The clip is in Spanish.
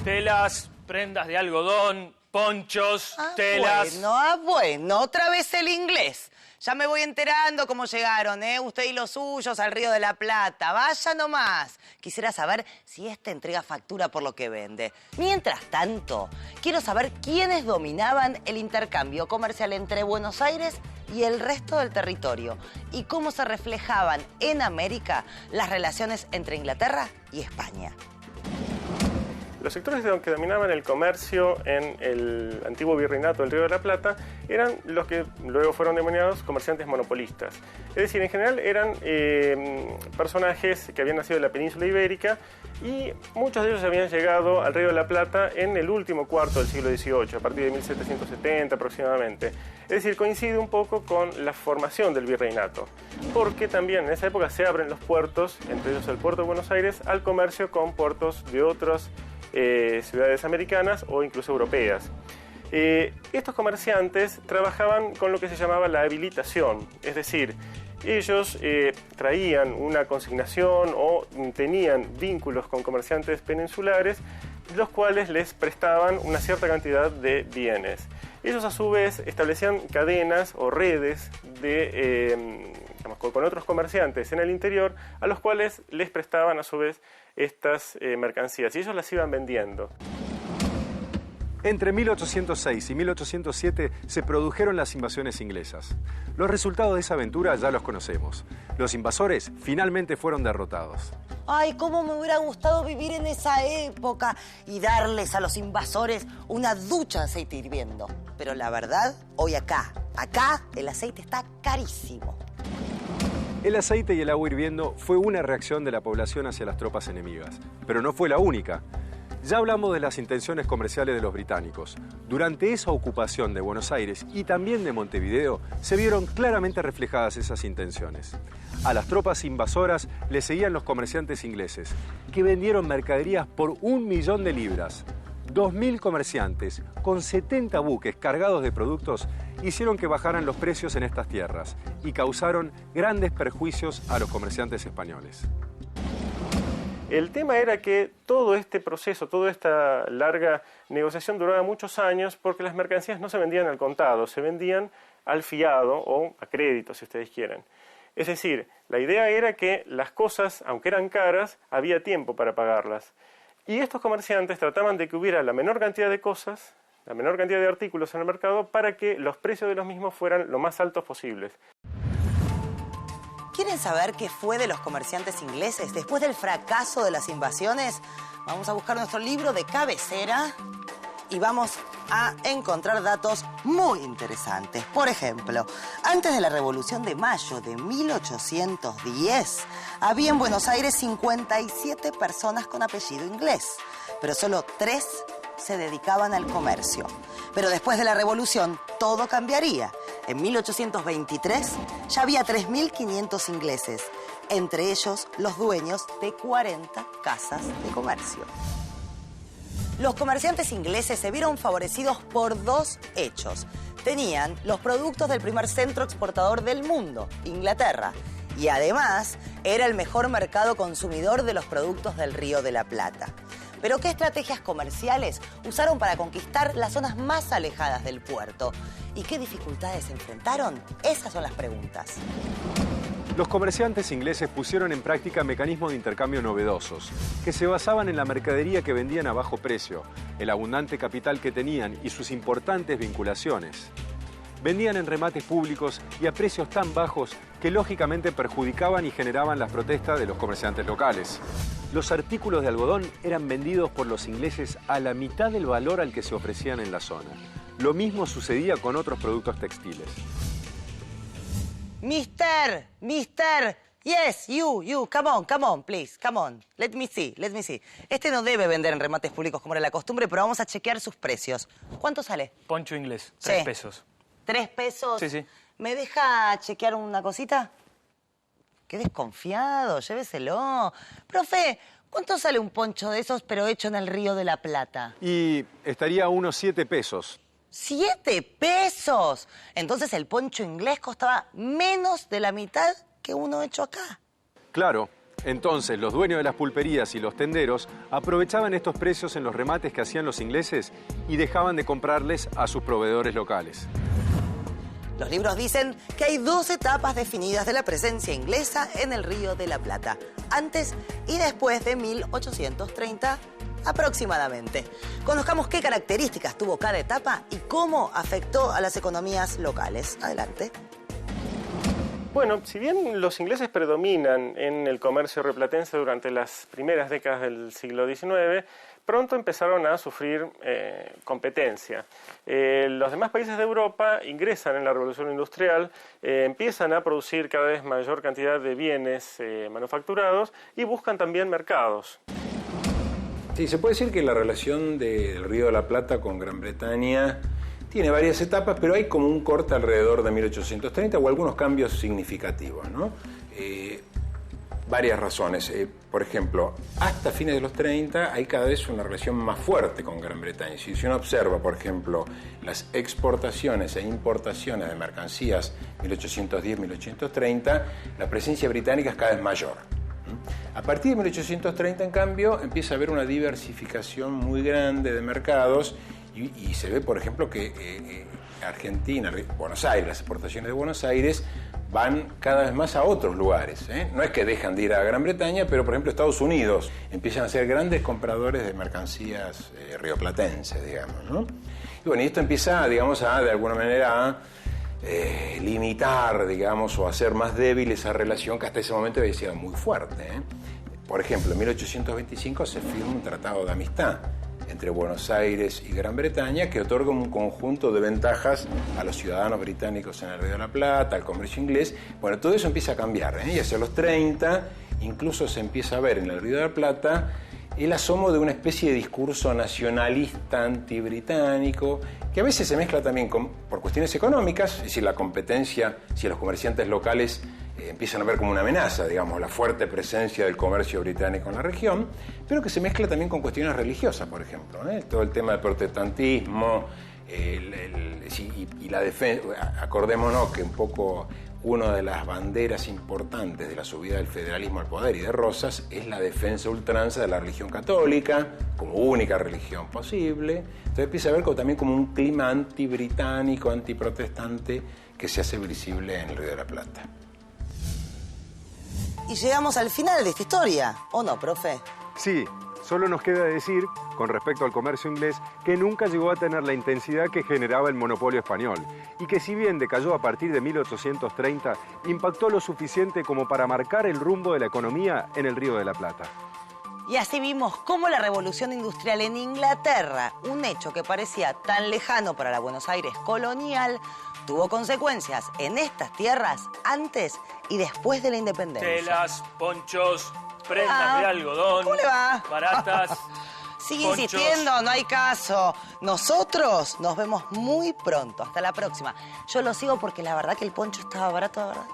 Telas, prendas de algodón, ponchos, telas... Bueno, otra vez el inglés. Ya me voy enterando cómo llegaron, usted y los suyos al Río de la Plata. Vaya nomás. Quisiera saber si entrega factura por lo que vende. Mientras tanto, quiero saber quiénes dominaban el intercambio comercial entre Buenos Aires y el resto del territorio y cómo se reflejaban en América las relaciones entre Inglaterra y España. Los sectores que dominaban el comercio en el antiguo virreinato del Río de la Plata eran los que luego fueron denominados comerciantes monopolistas. Es decir, en general eran personajes que habían nacido en la península ibérica y muchos de ellos habían llegado al Río de la Plata en el último cuarto del siglo XVIII, a partir de 1770 aproximadamente. Es decir, coincide un poco con la formación del virreinato, porque también en esa época se abren los puertos, entre ellos el puerto de Buenos Aires, al comercio con puertos de otros ciudades americanas o incluso europeas. Estos comerciantes trabajaban con lo que se llamaba la habilitación, es decir, ellos traían una consignación o tenían vínculos con comerciantes peninsulares, los cuales les prestaban una cierta cantidad de bienes. Ellos a su vez establecían cadenas o redes con otros comerciantes en el interior, a los cuales les prestaban a su vez estas mercancías y ellos las iban vendiendo. Entre 1806 y 1807 se produjeron las invasiones inglesas. Los resultados de esa aventura ya los conocemos. Los invasores finalmente fueron derrotados. Ay, cómo me hubiera gustado vivir en esa época y darles a los invasores una ducha de aceite hirviendo. Pero la verdad, hoy acá el aceite está carísimo. El aceite y el agua hirviendo fue una reacción de la población hacia las tropas enemigas, pero no fue la única. Ya hablamos de las intenciones comerciales de los británicos. Durante esa ocupación de Buenos Aires y también de Montevideo, se vieron claramente reflejadas esas intenciones. A las tropas invasoras le seguían los comerciantes ingleses, que vendieron mercaderías por 1.000.000 de libras. 2.000 comerciantes, con 70 buques cargados de productos, hicieron que bajaran los precios en estas tierras y causaron grandes perjuicios a los comerciantes españoles. El tema era que todo este proceso, toda esta larga negociación duraba muchos años porque las mercancías no se vendían al contado, se vendían al fiado o a crédito, si ustedes quieren. Es decir, la idea era que las cosas, aunque eran caras, había tiempo para pagarlas. Y estos comerciantes trataban de que hubiera la menor cantidad de cosas, la menor cantidad de artículos en el mercado para que los precios de los mismos fueran lo más altos posibles. ¿Quieren saber qué fue de los comerciantes ingleses después del fracaso de las invasiones? Vamos a buscar nuestro libro de cabecera y vamos a encontrar datos muy interesantes. Por ejemplo, antes de la Revolución de Mayo de 1810, había en Buenos Aires 57 personas con apellido inglés, pero solo 3 se dedicaban al comercio. Pero después de la Revolución, todo cambiaría. En 1823 ya había 3.500 ingleses, entre ellos los dueños de 40 casas de comercio. Los comerciantes ingleses se vieron favorecidos por 2 hechos. Tenían los productos del primer centro exportador del mundo, Inglaterra, y además era el mejor mercado consumidor de los productos del Río de la Plata. Pero ¿qué estrategias comerciales usaron para conquistar las zonas más alejadas del puerto? ¿Y qué dificultades enfrentaron? Esas son las preguntas. Los comerciantes ingleses pusieron en práctica mecanismos de intercambio novedosos, que se basaban en la mercadería que vendían a bajo precio, el abundante capital que tenían y sus importantes vinculaciones. Vendían en remates públicos y a precios tan bajos que lógicamente perjudicaban y generaban las protestas de los comerciantes locales. Los artículos de algodón eran vendidos por los ingleses a la mitad del valor al que se ofrecían en la zona. Lo mismo sucedía con otros productos textiles. Mister, yes, you, come on, please, come on. Let me see. Este no debe vender en remates públicos como era la costumbre, pero vamos a chequear sus precios. ¿Cuánto sale? Poncho inglés, 3 pesos. ¿3 pesos? Sí. ¿Me deja chequear una cosita? Qué desconfiado, lléveselo. Profe, ¿cuánto sale un poncho de esos, pero hecho en el Río de la Plata? Y estaría a unos 7 pesos. ¿7 pesos? Entonces el poncho inglés costaba menos de la mitad que uno hecho acá. Claro, Entonces, los dueños de las pulperías y los tenderos aprovechaban estos precios en los remates que hacían los ingleses y dejaban de comprarles a sus proveedores locales. Los libros dicen que hay 2 etapas definidas de la presencia inglesa en el Río de la Plata, antes y después de 1830 aproximadamente. Conozcamos qué características tuvo cada etapa y cómo afectó a las economías locales. Adelante. Bueno, si bien los ingleses predominan en el comercio rioplatense durante las primeras décadas del siglo XIX, pronto empezaron a sufrir competencia. Los demás países de Europa ingresan en la revolución industrial, empiezan a producir cada vez mayor cantidad de bienes manufacturados y buscan también mercados. Sí, se puede decir que la relación del Río de la Plata con Gran Bretaña tiene varias etapas, pero hay como un corte alrededor de 1830 o algunos cambios significativos, ¿no? Varias razones. Por ejemplo, hasta fines de los 30 hay cada vez una relación más fuerte con Gran Bretaña. Si uno observa, por ejemplo, las exportaciones e importaciones de mercancías 1810-1830, la presencia británica es cada vez mayor. A partir de 1830, en cambio, empieza a haber una diversificación muy grande de mercados y se ve, por ejemplo, que Argentina, Buenos Aires, las exportaciones de Buenos Aires van cada vez más a otros lugares, ¿eh? No es que dejan de ir a Gran Bretaña, pero, por ejemplo, Estados Unidos empiezan a ser grandes compradores de mercancías rioplatenses, digamos, ¿no? Y bueno, y esto empieza, digamos, de alguna manera a limitar, digamos, o hacer más débil esa relación que hasta ese momento había sido muy fuerte, ¿eh? Por ejemplo, en 1825 se firma un tratado de amistad entre Buenos Aires y Gran Bretaña que otorga un conjunto de ventajas a los ciudadanos británicos en el Río de la Plata, al comercio inglés. Bueno, todo eso empieza a cambiar, ¿eh? Y hacia los 30 incluso se empieza a ver en el Río de la Plata el asomo de una especie de discurso nacionalista antibritánico que a veces se mezcla también por cuestiones económicas, es decir, la competencia, si los comerciantes locales empiezan a ver como una amenaza, digamos, la fuerte presencia del comercio británico en la región, pero que se mezcla también con cuestiones religiosas, por ejemplo, ¿eh? Todo el tema del protestantismo y la defensa. Acordémonos que un poco una de las banderas importantes de la subida del federalismo al poder y de Rosas es la defensa ultranza de la religión católica como única religión posible. Entonces empieza a haber también como un clima antibritánico, antiprotestante que se hace visible en el Río de la Plata. Y llegamos al final de esta historia, ¿o no, profe? Sí, solo nos queda decir, con respecto al comercio inglés, que nunca llegó a tener la intensidad que generaba el monopolio español y que si bien decayó a partir de 1830, impactó lo suficiente como para marcar el rumbo de la economía en el Río de la Plata. Y así vimos cómo la revolución industrial en Inglaterra, un hecho que parecía tan lejano para la Buenos Aires colonial, tuvo consecuencias en estas tierras antes y después de la independencia. Telas, ponchos, prendas de algodón. ¿Cómo le va? Baratas. Sigue ponchos. insistiendo, no hay caso. Nosotros nos vemos muy pronto. Hasta la próxima. Yo lo sigo porque la verdad que el poncho estaba barato, de verdad.